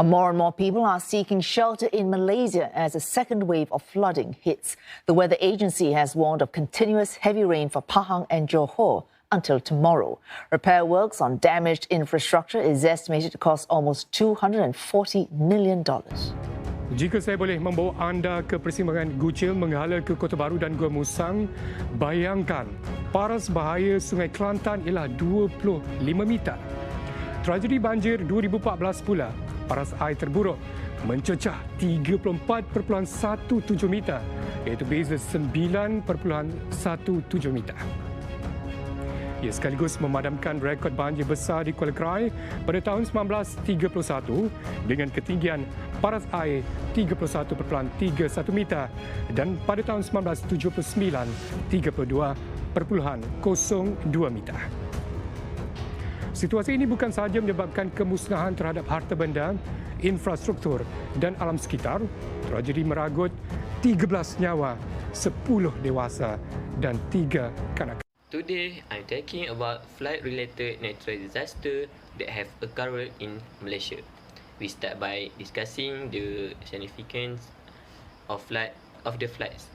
More and more people are seeking shelter in Malaysia as a second wave of flooding hits. The weather agency has warned of continuous heavy rain for Pahang and Johor until tomorrow. Repair works on damaged infrastructure is estimated to cost almost $240 million. Jika saya boleh membawa anda ke persimpangan Gucil menghala ke Kota Baru dan Gua Musang, bayangkan paras bahaya Sungai Kelantan ialah 25 meter. Tragedi banjir 2014 pula, paras air terburuk mencecah 34.17 meter, iaitu beza 9.17 meter. Ia sekaligus memadamkan rekod banjir besar di Kuala Krai pada tahun 1931 dengan ketinggian paras air 31.31 meter dan pada tahun 1979 32.02 meter. Situasi ini bukan sahaja menyebabkan kemusnahan terhadap harta benda, infrastruktur dan alam sekitar, tragedi meragut 13 nyawa, 10 dewasa dan 3 kanak-kanak. Today, I'm talking about flood-related natural disaster that have occurred in Malaysia. We start by discussing the significance of the floods.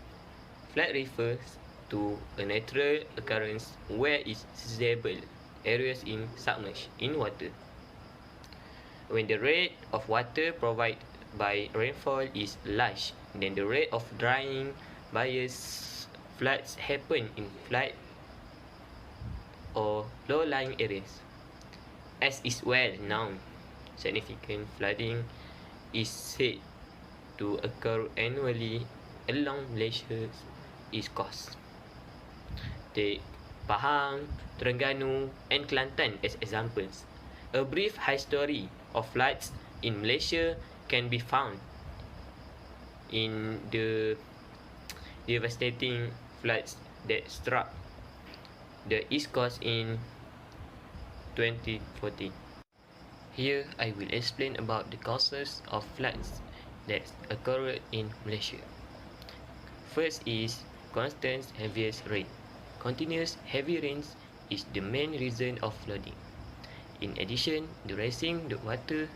Flood refers to a natural occurrence where it's stable areas in submerged in water. When the rate of water provided by rainfall is large, then the rate of drying bias floods happen in flood or low-lying areas. As is well known, significant flooding is said to occur annually along Malaysia's east coast. Take Pahang, Terengganu and Kelantan as examples. A brief history of floods in Malaysia can be found in the devastating floods that struck the East Coast in 2014. Here, I will explain about the causes of floods that occur in Malaysia. First is constant heaviest rain. Continuous heavy rains is the main reason of flooding. In addition, the rising the water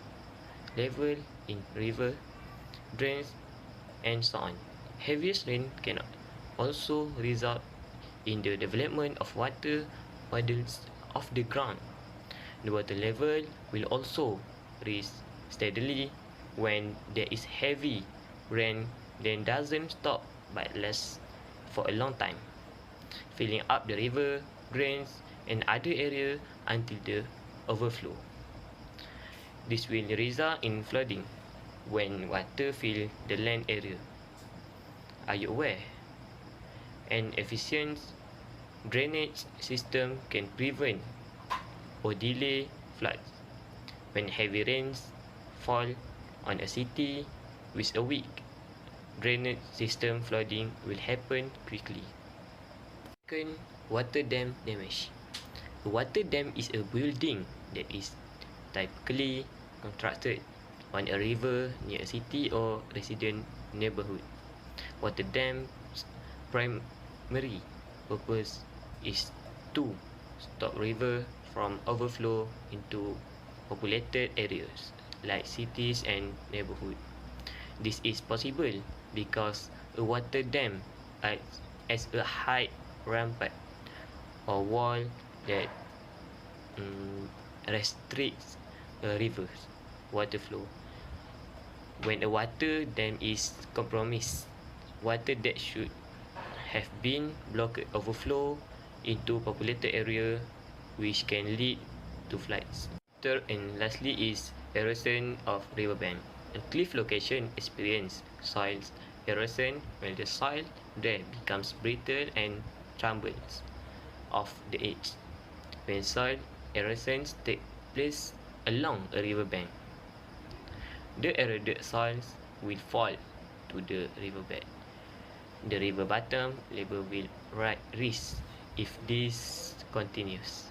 level in river, drains, and so on. Heaviest rain can also result in the development of water puddles of the ground. The water level will also rise steadily when there is heavy rain, then doesn't stop but lasts for a long time, filling up the river, drains and other areas until the overflow. This will result in flooding when water fill the land area. Are you aware? An efficient drainage system can prevent or delay floods. When heavy rains fall on a city with a weak drainage system, flooding will happen quickly. Second, water dam damage. A water dam is a building that is typically constructed on a river near a city or resident neighborhood. Water dams primary purpose is to stop river from overflow into populated areas like cities and neighborhood. This is possible because a water dam acts as a high rampart or wall that restricts a river's water flow. When a water dam is compromised, water that should have been blocked overflow into populated area, which can lead to floods. Third and lastly is erosion of riverbank. A cliff location experience soil erosion when the soil there becomes brittle and trembles off the edge. When soil erosions take place along a riverbank, the eroded soils will fall to the riverbed. The river bottom level will rise if this continues.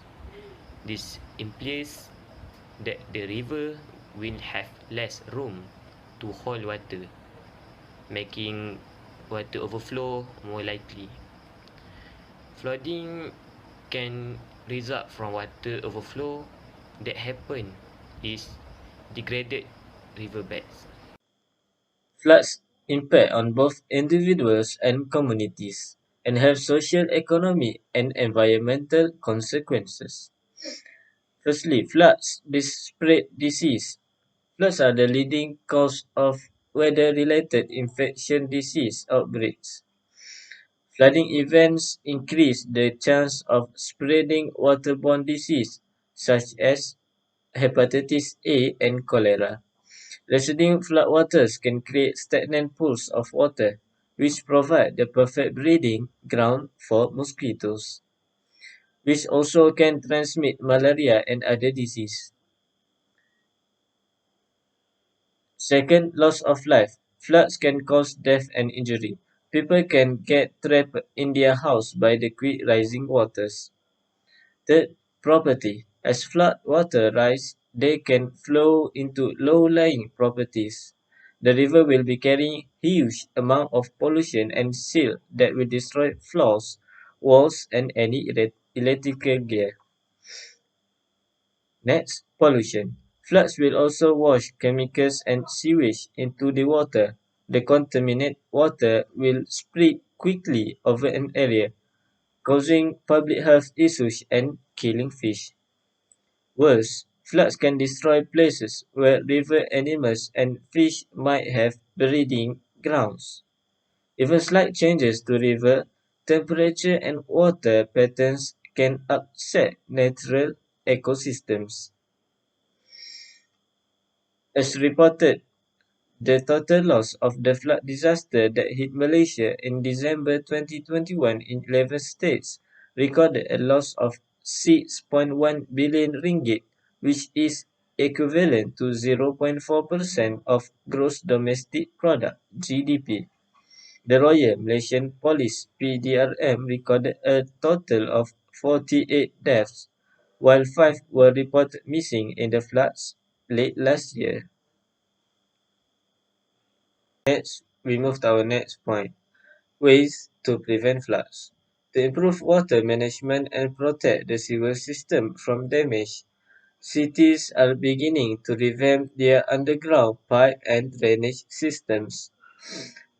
This implies that the river will have less room to hold water, making water overflow more likely. Flooding can result from water overflow that happen is degraded riverbeds. Floods impact on both individuals and communities and have social, economic, and environmental consequences. Firstly, floods spread disease. Floods are the leading cause of weather-related infection disease outbreaks. Flooding events increase the chance of spreading waterborne disease such as hepatitis A and cholera. Receding floodwaters can create stagnant pools of water, which provide the perfect breeding ground for mosquitoes, which also can transmit malaria and other diseases. Second, loss of life. Floods can cause death and injury. People can get trapped in their house by the quick rising waters. Third, property. As flood water rise, they can flow into low-lying properties. The river will be carrying huge amount of pollution and silt that will destroy floors, walls, and any electrical gear. Next, pollution. Floods will also wash chemicals and sewage into the water. The contaminated water will spread quickly over an area, causing public health issues and killing fish. Worse, floods can destroy places where river animals and fish might have breeding grounds. Even slight changes to river temperature and water patterns can upset natural ecosystems. As reported, the total loss of the flood disaster that hit Malaysia in December 2021 in 11 states recorded a loss of 6.1 billion ringgit, which is equivalent to 0.4% of gross domestic product (GDP). The Royal Malaysian Police (PDRM) recorded a total of 48 deaths, while 5 were reported missing in the floods late last year. Next, we move to our next point: ways to prevent floods. To improve water management and protect the sewer system from damage, cities are beginning to revamp their underground pipe and drainage systems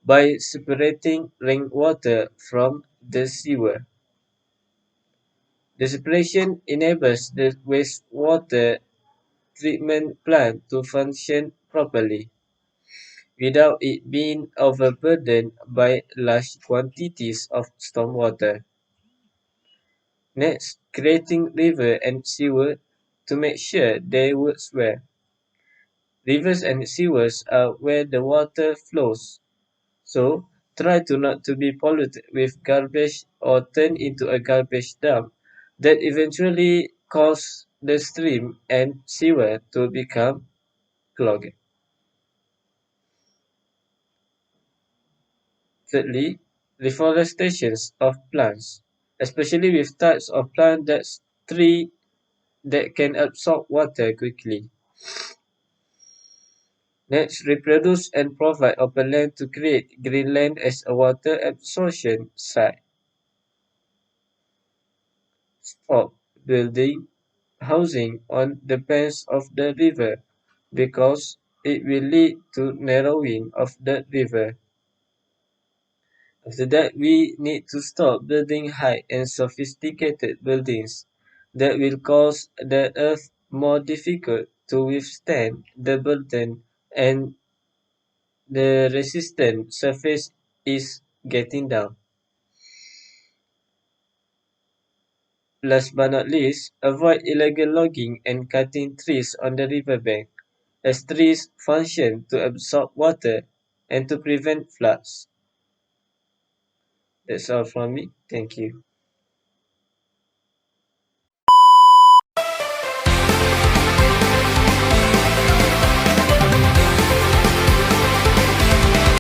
by separating rainwater from the sewer. The separation enables the wastewater treatment plant to function properly, without it being overburdened by large quantities of stormwater. Next, creating river and sewer to make sure they work well. Rivers and sewers are where the water flows, so try to not to be polluted with garbage or turn into a garbage dump that eventually cause the stream and sewer to become clogged. Thirdly, reforestation of plants, especially with types of plant that can absorb water quickly. Next, reproduce and provide open land to create green land as a water absorption site. Stop building housing on the banks of the river because it will lead to narrowing of the river. After that, we need to stop building high and sophisticated buildings that will cause the earth more difficult to withstand the burden, and the resistant surface is getting down. Last but not least, avoid illegal logging and cutting trees on the riverbank, as trees function to absorb water and to prevent floods. That's all from me. Thank you.